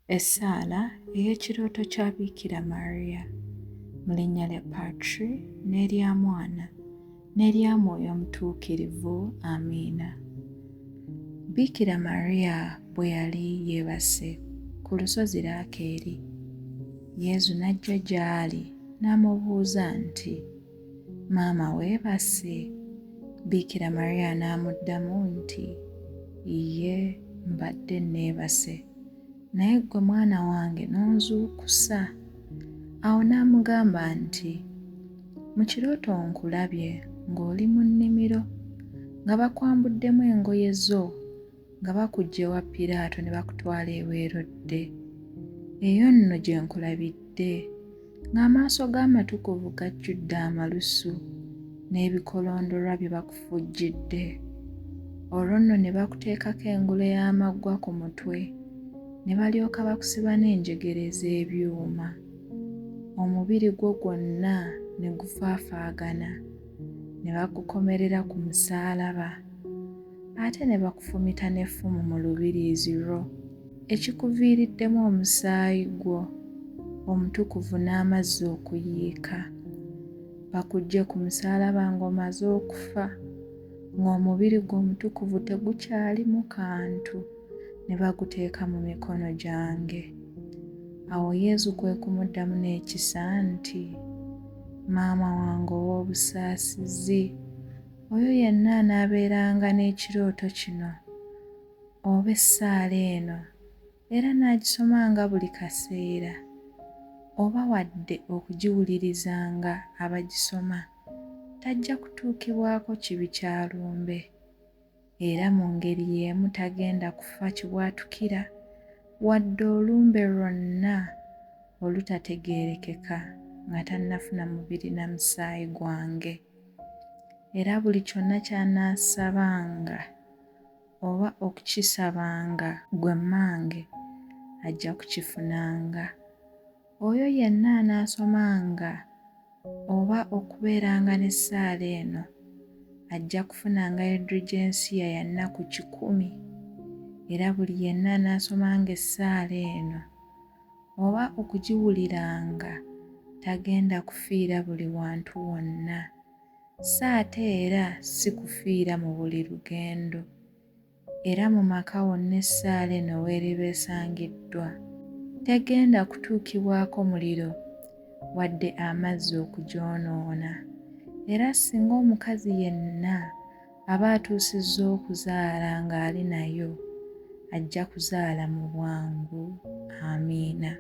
Essaala ey'ekirooto kya Biikira Mariya mu linnya lya Patri n'erya Mwana n'erya Mwoyo Omutuukirivu. Amiina. Biikira Mariya bwe yali yeebase ku lusozi Laakeeri, Yezu n'ajja gy'ali n'amubuuza nti, "Maama weebase?" Biikira Mariya n'amuddamu nti, "Iye, mbadde neebase, naye ggwe mwana wange n'onzuukusa." Awo n'amugamba nti, "Mu kirooto nkulabye ng'oli mu nnimiro, nga bakwambuddemu engoye zo, nga bakuggya ewa Piraato ne bakutwala ewa Erode. Eyo nno gye nkulabidde, ng'amaaso g'amatukuvu gajjudde amalusu n'ebikolondolwa bye bakufujjidde. Olwo nno ne bakuteekako engule y'amaggwa ku mutwe, ne balyoka bakusiba n'enjegere ez'ebyuma. Omubiri gwo gwonna ne gufaafaagana, ne bagukomerera ku musaalaba, ate ne bakufumita n'effumu mu lubiriizi lwo, ekikuviiriddemu omusaayi gwo omutukuvu n'amazzi okuyiika. Bakuggye ku musaalaba ng'omaze okufa, ng'omubiri gwo omutukuvu tegukyalimu kantu, ne baguteeka mu mikono gyange." Awo Yezu kwe kumuddamu n'ekisa nti, "Maama wange ow'obusaasizi, oyo yenna anaabeeranga n'ekirooto kino oba essaala eno era n'agisomanga buli kaseera, oba wadde okugiwulirizanga abagisoma, tajja kutuukibwako kibi kya lumbe, era mu ngeri y'emu tagenda kufa kibwatukira wadde olumbe lwonna olutategeerekeka nga tannafuna mubiri na musaayi gwange. Era buli kyonna ky'anaasabanga oba okukisabanga ggwe mmange ajja kukifunanga. Oyo yenna anaasomanga oba okubeeranga n'essaala eno ajja kufunanga indulgensiya ya nnaku 100, era buli yenna anaasomanga essaala eno oba okugiwuliranga tagenda kufiira buli wantu wonna, so ate era si kufiira mu buli lugendo. Era mu maka wonna essaala eno w'eriba esangiddwa tegenda kutuukibwako muliro wadde amazzi okugyonoona. Era singa omukazi yenna aba atuusizza okuzaala ng'ali nayo, ajja kuzaala mu bwangu. Amiina.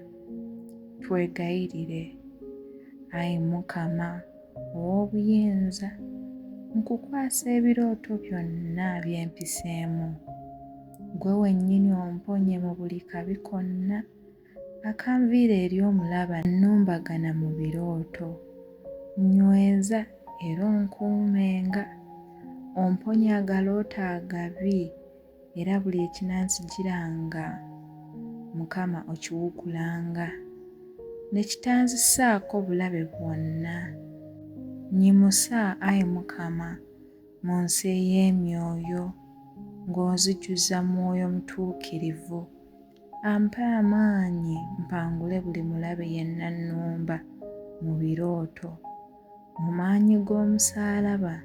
Twegayirire. Ayi Mukama ow'obuyinza, nkukwasa ebirooto byonna bye mpiseemu. Ggwe wennyini omponye mu buli kabi konna akanviira eri omulaba nnumbagana mu birooto. Nyweza era onkuumenga, omponye agalooto agabi, era buli ekinanzigiranga Mukama okiwugulanga, ne kitanzisaako bulabe bwonna. Nnyimusa Ayi Mukama mu nsi ey'emyoyo, ng'onzijuza Mwoyo Mutuukirivu, ampe amaanyi mpangule buli mulabe yenna nnumba mu birooto, mu maanyi g'omusaalaba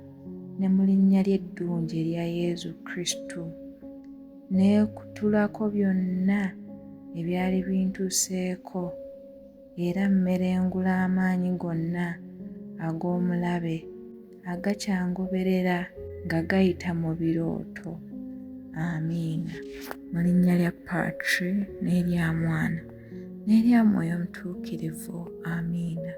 ne mu linnya ly'eddungi erya Yezu Kristo. Neekutulako byonna ebyali bintuuseeko, era mmerengula amaanyi gonna ag'omulabe agakyangoberera nga gayita mu birooto. Amiina. Mu linnya lya Patri n'erya Mwana n'erya Mwoyo Omutuukirivu. Amiina.